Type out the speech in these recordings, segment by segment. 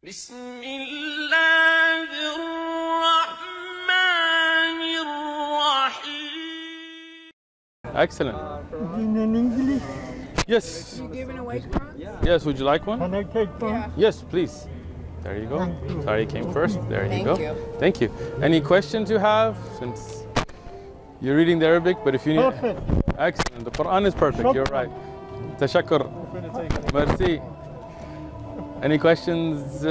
بسم الله الرحمن الرحيم. Excellent. In English, Yes. You giving away Quran? Yes, would you like one? can I take one? Yeah. Yes, please. There you go. Thank you. Sorry, you came first. There you Thank go. you. Thank you. Any questions you have? Since you're reading the Arabic, but if you need... Perfect. Excellent. The Quran is perfect. You're right. Tashakkur. Merci. Any questions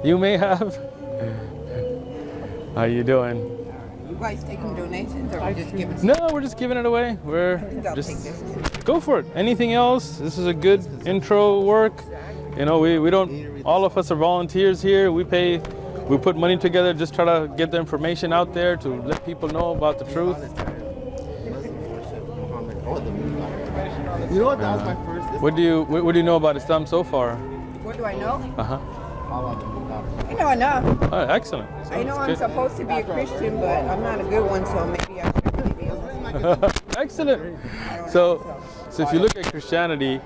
you may have? How you doing? You guys taking donations or just giving? No, we're just giving it away. We're I think I'll just take this. go for it. Anything else? This is a good intro work. You know, we don't, all of us are volunteers here. We put money together, just try to get the information out there to let people know about the truth. You know what? That was my first. What do you know about Islam so far? What do I know? Uh-huh. I know enough. Oh, excellent. I know That's I'm good. supposed to be a Christian, but I'm not a good one, so maybe I should really be. Excellent. So if you look at Christianity,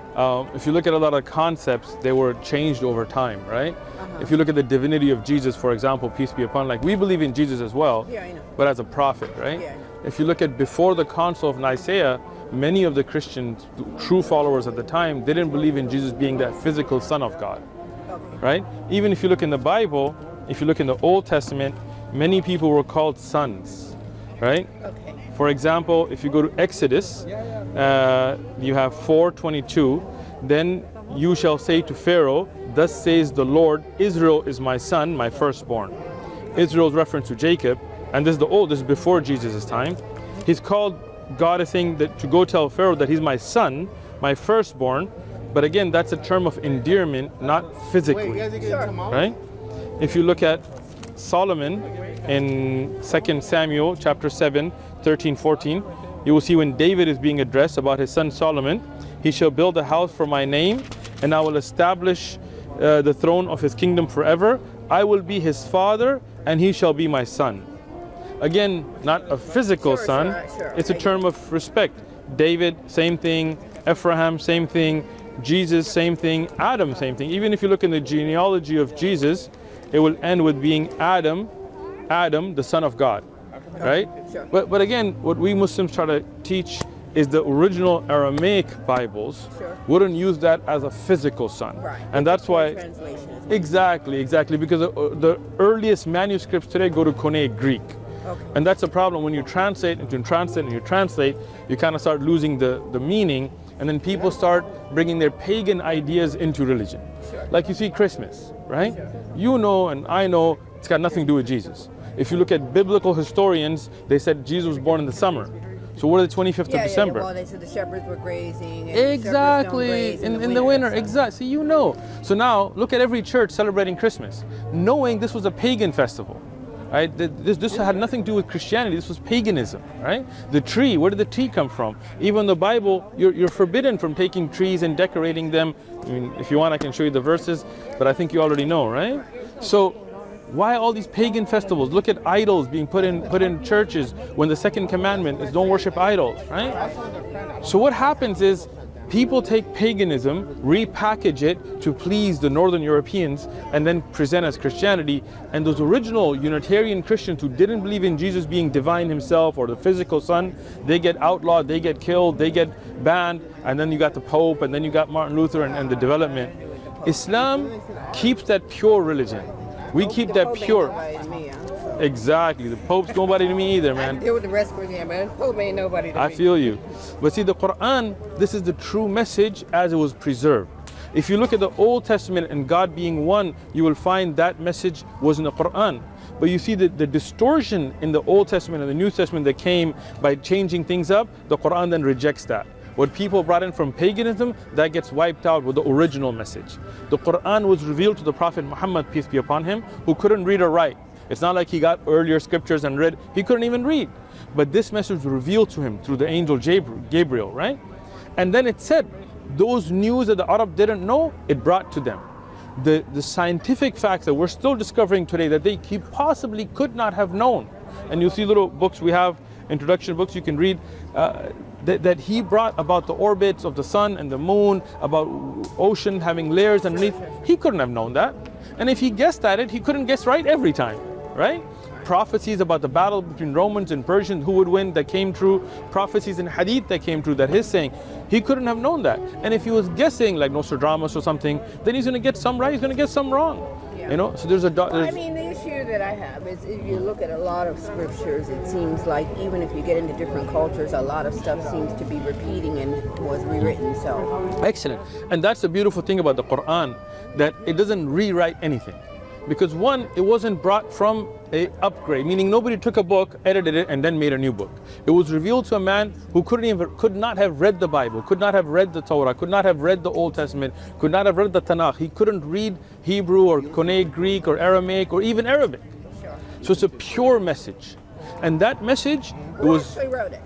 if you look at a lot of concepts, they were changed over time, right? If you look at the divinity of Jesus, for example, peace be upon, like we believe in Jesus as well, Yeah, I know. but as a prophet, right? Yeah, I know. If you look at before the Council of Nicaea, many of the Christians, true followers at the time, didn't believe in Jesus being that physical Son of God, Okay. right? Even if you look in the Bible, if you look in the Old Testament, many people were called sons, right? Okay. For example, if you go to Exodus, you have 4:22, then you shall say to Pharaoh, thus says the Lord, Israel is my son, my firstborn. Israel's reference to Jacob, and this is before Jesus' time. He's called, God is saying that to go tell Pharaoh that he's my son, my firstborn, but again, that's a term of endearment, not physically. Wait, you guys are getting tamales? Right? If you look at Solomon in 2 Samuel chapter 7, 13, 14, you will see when David is being addressed about his son Solomon, he shall build a house for my name, and I will establish the throne of his kingdom forever. I will be his father, and he shall be my son. Again, not a physical Sure, son, sure. it's a term of respect. David, same thing. Ephraim, same thing. Jesus, same thing. Adam, same thing. Even if you look in the genealogy of Jesus, it will end with being Adam, the son of God, right? Sure. But again, what we Muslims try to teach is the original Aramaic Bibles Sure. wouldn't use that as a physical son. Right. And that's why, Translation. exactly, because the earliest manuscripts today go to Koine Greek. Okay. And that's a problem when you translate and you translate, you kind of start losing the meaning, and then people start bringing their pagan ideas into religion. Sure. Like you see Christmas, right? You know and I know it's got nothing to do with Jesus. If you look at biblical historians, they said Jesus was born in the summer. So what are the 25th of December? Well, they said the shepherds were grazing. And the Exactly, shepherds don't graze in the winter, so- exactly. See, you know. So now, look at every church celebrating Christmas, knowing this was a pagan festival, right? This had nothing to do with Christianity, this was paganism, right? The tree, where did the tree come from? Even in the Bible, you're forbidden from taking trees and decorating them. I mean, if you want, I can show you the verses, but I think you already know, right? So, why all these pagan festivals? Look at idols being put in churches when the second commandment is don't worship idols, right? So what happens is people take paganism, repackage it to please the Northern Europeans, and then present as Christianity. And those original Unitarian Christians who didn't believe in Jesus being divine himself or the physical son, they get outlawed, they get killed, they get banned, and then you got the Pope, and then you got Martin Luther and the development. Islam keeps that pure religion. We keep The that Pope ain't pure. nobody to me, huh? Exactly. The Pope's nobody to me either, I man. deal with the rest of them, but the Pope ain't nobody to I me. feel you. But see, the Quran, this is the true message as it was preserved. If you look at the Old Testament and God being one, you will find that message was in the Quran. But you see the distortion in the Old Testament and the New Testament that came by changing things up, the Quran then rejects that. What people brought in from paganism, that gets wiped out with the original message. The Quran was revealed to the Prophet Muhammad, peace be upon him, who couldn't read or write. It's not like he got earlier scriptures and read, he couldn't even read. But this message was revealed to him through the angel Gabriel, right? And then it said, those news that the Arab didn't know, it brought to them. The scientific facts that we're still discovering today that they possibly could not have known. And you'll see little books we have, introduction books you can read, that he brought about the orbits of the sun and the moon, about ocean having layers underneath. He couldn't have known that. And if he guessed at it, he couldn't guess right every time, right? Prophecies about the battle between Romans and Persians, who would win, that came true. Prophecies in hadith that came true, that he's saying. He couldn't have known that. And if he was guessing like Nostradamus or something, then he's going to get some right, he's going to get some wrong. Yeah. You know, so there's a... I mean, the issue that I have is if you look at a lot of scriptures, it seems like even if you get into different cultures, a lot of stuff seems to be repeating and was rewritten, so. Excellent. And that's the beautiful thing about the Quran, that it doesn't rewrite anything. Because one, it wasn't brought from a upgrade, meaning nobody took a book, edited it, and then made a new book. It was revealed to a man who could not have read the Bible, could not have read the Torah, could not have read the Old Testament, could not have read the Tanakh. He couldn't read Hebrew or Koine Greek or Aramaic or even Arabic. Sure. So it's a pure message. And that message was... Who actually wrote it?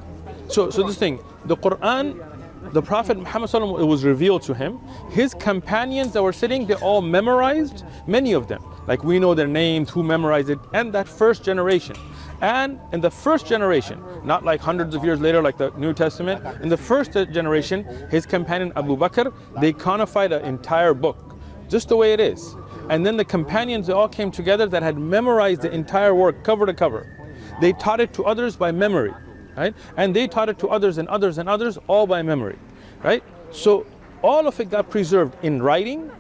So this thing, the Quran, the Prophet Muhammad sallallahu alaihi wasallam, it was revealed to him. His companions that were sitting, they all memorized, many of them. Like we know their names, who memorized it, and that first generation. And in the first generation, not like hundreds of years later like the New Testament, in the first generation, his companion Abu Bakr, they codified an entire book, just the way it is. And then the companions, they all came together that had memorized the entire work, cover to cover. They taught it to others by memory, right? And they taught it to others and others and others, all by memory, right? So all of it got preserved in writing.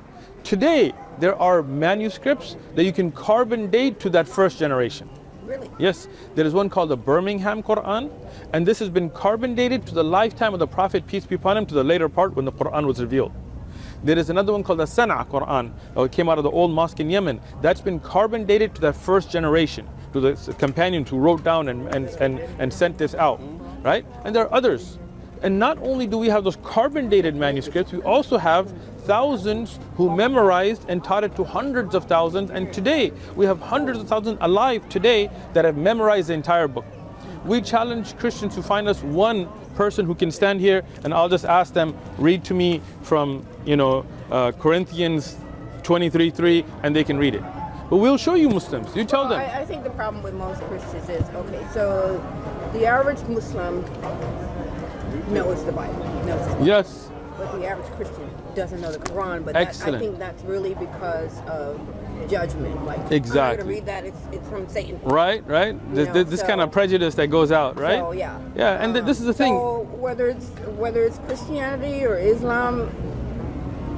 Today, there are manuscripts that you can carbon date to that first generation. Really? Yes, there is one called the Birmingham Quran, and this has been carbon dated to the lifetime of the Prophet, peace be upon him, to the later part when the Quran was revealed. There is another one called the Sana'a Quran, it came out of the old mosque in Yemen. That's been carbon dated to that first generation, to the companions who wrote down and sent this out, right? And there are others. And not only do we have those carbon dated manuscripts, we also have thousands who memorized and taught it to hundreds of thousands. And today, we have hundreds of thousands alive today that have memorized the entire book. We challenge Christians to find us one person who can stand here and I'll just ask them, read to me from, Corinthians 23:3, and they can read it. But we'll show you Muslims. You tell them. I think the problem with most Christians is, okay, so the average Muslim knows the Bible, knows the Bible. Yes. But the average Christian doesn't know the Quran. But Excellent. I think that's really because of judgment. Like, Exactly. I'm not going to read that, it's from Satan. Right. This kind of prejudice that goes out, right? So, yeah. Yeah, and this is the thing. So whether it's Christianity or Islam,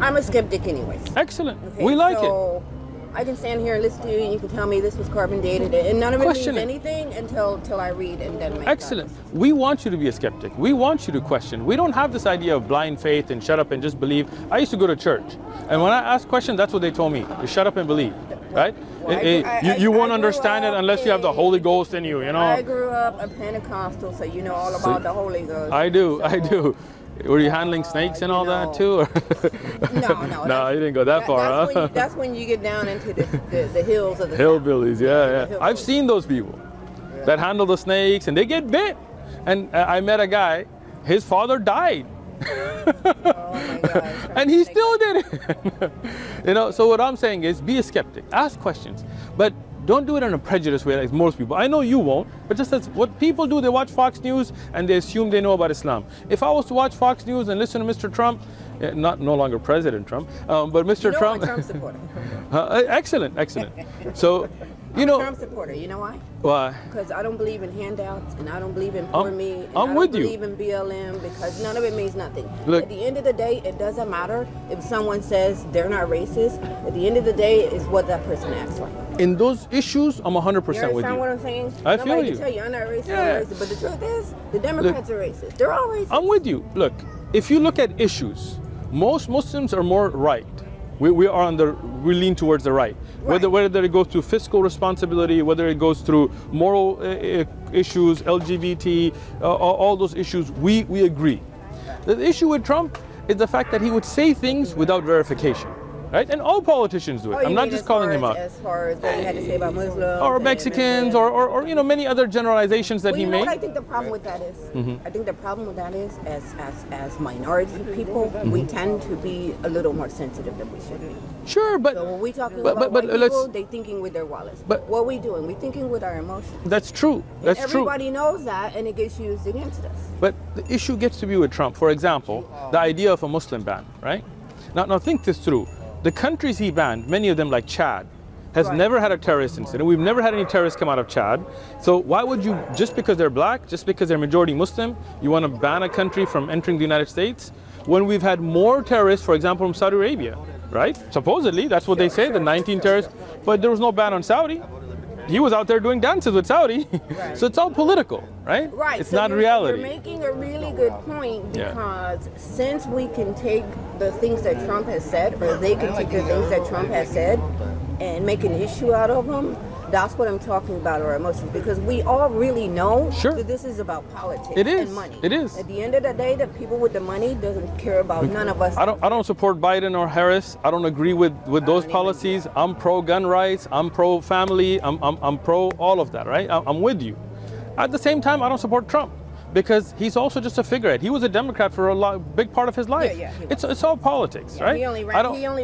I'm a skeptic anyways. Excellent. Okay, We like so I can stand here and listen to you, and you can tell me this was carbon dated, and none of it Question means it. anything until I read and then make Excellent. that. We want you to be a skeptic. We want you to question. We don't have this idea of blind faith and shut up and just believe. I used to go to church, and when I asked questions, that's what they told me: to shut up and believe. Right? Well, You won't I grew understand it up unless you have the Holy Ghost in you. I grew up a Pentecostal, so you know all about the Holy Ghost. I do. So, Were you handling snakes and all that too? Or? No. No, you didn't go that far, huh? That's when you get down into the hills of the Hillbillies, yeah. hillbillies. I've seen those people that handle the snakes and they get bit. And I met a guy, his father died. Oh my gosh. And he still did it. So what I'm saying is be a skeptic, ask questions, but don't do it in a prejudiced way like most people. I know you won't, but just as what people do, they watch Fox News and they assume they know about Islam. If I was to watch Fox News and listen to Mr. Trump, no longer President Trump, but Mr. Trump. I'm a Trump supporter. Excellent. So, I'm a Trump supporter. You know why? Why? Because I don't believe in handouts, and I don't believe in poor me, and I'm I with don't you. believe in BLM, because none of it means nothing. Look. At the end of the day, it doesn't matter if someone says they're not racist. At the end of the day, it's what that person acts like. In those issues, I'm 100% You with understand you. what I'm saying? I feel Nobody you. can tell you I'm not racist, Yeah. I'm racist. But the truth is, the Democrats are racist. They're all racist. I'm with you. Look, if you look at issues, most Muslims are more right. We lean towards the right. Right. Whether it goes through fiscal responsibility, whether it goes through moral issues, LGBT, all those issues, we agree. The issue with Trump is the fact that he would say things without verification. Right? And all politicians do it. I'm not just calling him out. As far as what he had to say about Muslims. Or Mexicans, or many other generalizations that Well, he you know made. what I think the problem with that is? I think the problem with that is, as minority people, we tend to be a little more sensitive than we should be. Sure, but So when we talking but- about but white let's- people, they thinking with their wallets. But- what we doing? We thinking with our emotions. that's true. That's true. Everybody knows that, and it gets used against us. But the issue gets to be with Trump. For example, the idea of a Muslim ban, right? Now think this through. The countries he banned, many of them like Chad, has Right. never had a terrorist incident. We've never had any terrorists come out of Chad. So why would you, just because they're black, just because they're majority Muslim, you want to ban a country from entering the United States? When we've had more terrorists, for example, from Saudi Arabia, right? Supposedly, that's what they say, the 19 terrorists, but there was no ban on Saudi. He was out there doing dances with Saudi. So it's all political, right? Right. It's so not you're, reality. You're making a really good point Yeah. because since we can take the things that Trump has said, or they can take the things that Trump has said and make an issue out of them, that's what I'm talking about, our emotions. Because we all really know Sure. that this is about politics It is. and money. It is. At the end of the day, the people with the money doesn't care about none of us. I don't support Biden or Harris. I don't agree with those policies. I'm pro gun rights. I'm pro family. I'm pro all of that, right? I'm with you. At the same time, I don't support Trump because he's also just a figurehead. He was a Democrat for big part of his life. Yeah, he it's all politics, right? He only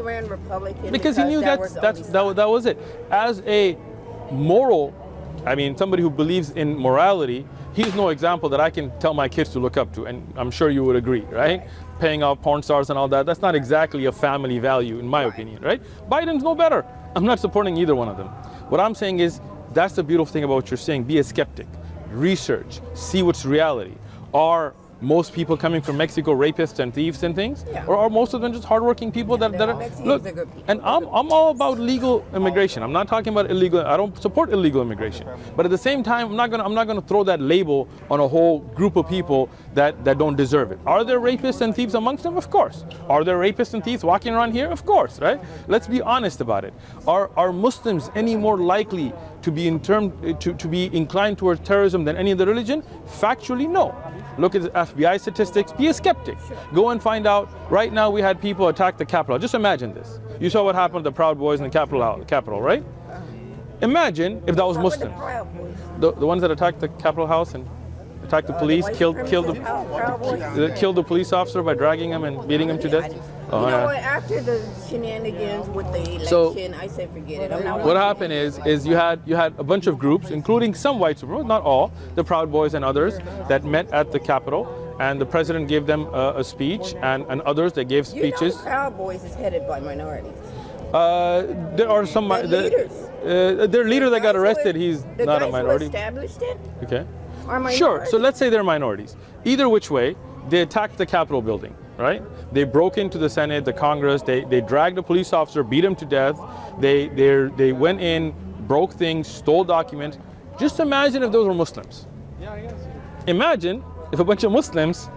ran Republican because he knew that was it. As a moral, I mean, somebody who believes in morality, he's no example that I can tell my kids to look up to, and I'm sure you would agree, right? Paying off porn stars and all that, that's not exactly a family value in my opinion, right? Biden's no better. I'm not supporting either one of them. What I'm saying is, that's the beautiful thing about what you're saying. Be a skeptic, research, see what's reality. Are most people coming from Mexico rapists and thieves and things? Yeah. Or are most of them just hardworking people that are, Mexicans look, are good people. and I'm all about legal immigration. I'm not talking about illegal. I don't support illegal immigration. But at the same time, I'm not gonna throw that label on a whole group of people that don't deserve it. Are there rapists and thieves amongst them? Of course. Are there rapists and thieves walking around here? Of course, right? Let's be honest about it. Are Muslims any more likely to be to be inclined towards terrorism than any other religion? Factually, no. Look at the FBI statistics. Be a skeptic. Go and find out. Right now, we had people attack the Capitol. Just imagine this. You saw what happened to the Proud Boys in the Capitol, right? Imagine if that was Muslims. The ones that attacked the Capitol House and attacked the police, killed the police officer by dragging him and beating him to death. You know what? After the shenanigans with the election, So, I said forget it. I'm not what happened is you had a bunch of groups, including some white supremacists, not all, the Proud Boys and others, that met at the Capitol, and the president gave them a speech, and others that gave speeches. You know, Proud Boys is headed by minorities. There are some Leaders. their leader that got arrested. He's The not guys a minority. Who established it Okay. are minorities. Sure. So let's say they're minorities. Either which way, they attacked the Capitol building, right? They broke into the Senate, the Congress. They dragged a police officer, beat him to death. They went in, broke things, stole documents. Just imagine if those were Muslims. Imagine if a bunch of Muslims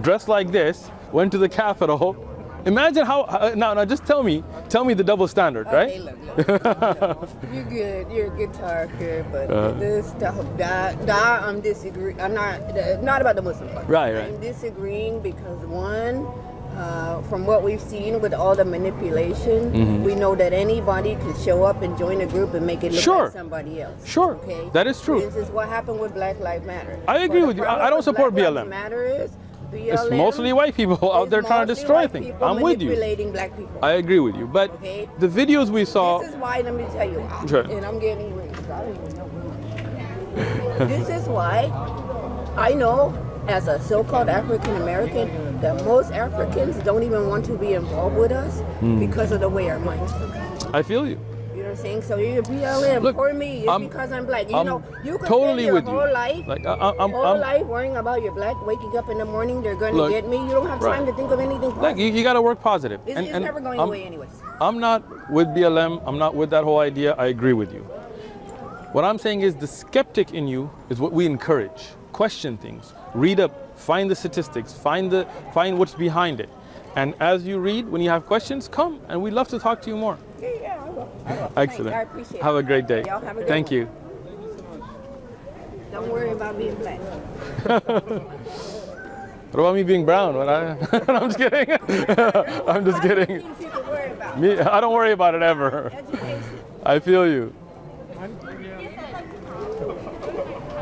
dressed like this went to the Capitol. Imagine how. Now, just tell me the double standard, Okay, right? look. You're good. You're a good talker, but this stuff, that I'm disagreeing. I'm not about the Muslim part. Right. I'm disagreeing because one, from what we've seen with all the manipulation, we know that anybody can show up and join a group and make it look Sure. like somebody else. Sure. Okay. That is true. This is what happened with Black Lives Matter. I agree But with the you. I problem don't with support Black BLM. Lives Matter is BLM It's mostly white people out there trying to mostly destroy white things. people I'm with you. manipulating black people. I agree with you. But Okay. the videos we saw. This is why, let me tell you, Sure. and I'm getting rings. I don't even know. This is why I know, as a so-called African American, that most Africans don't even want to be involved with us because of the way our minds work. I feel you. You know what I'm saying? So you're BLM, Look, for me, it's I'm- because I'm black. You I'm know, you can totally spend your with you. whole life, Like whole life worrying about your black, waking up in the morning, they're going to Look, get me. You don't have time right. to think of anything positive. Like you got to work positive. It's never going I'm- away anyways. I'm not with BLM. I'm not with that whole idea. I agree with you. What I'm saying is the skeptic in you is what we encourage. Question things, read up, find the statistics, find what's behind it. And as you read, when you have questions, come and we'd love to talk to you more. Yeah, I will. Excellent. I appreciate it. Have a great day. Y'all have a good Thank one. you. Don't worry about being black. What about me being brown? I'm just kidding. I'm just kidding. Things you can worry about. Me, I don't worry about it ever. Education. I feel you.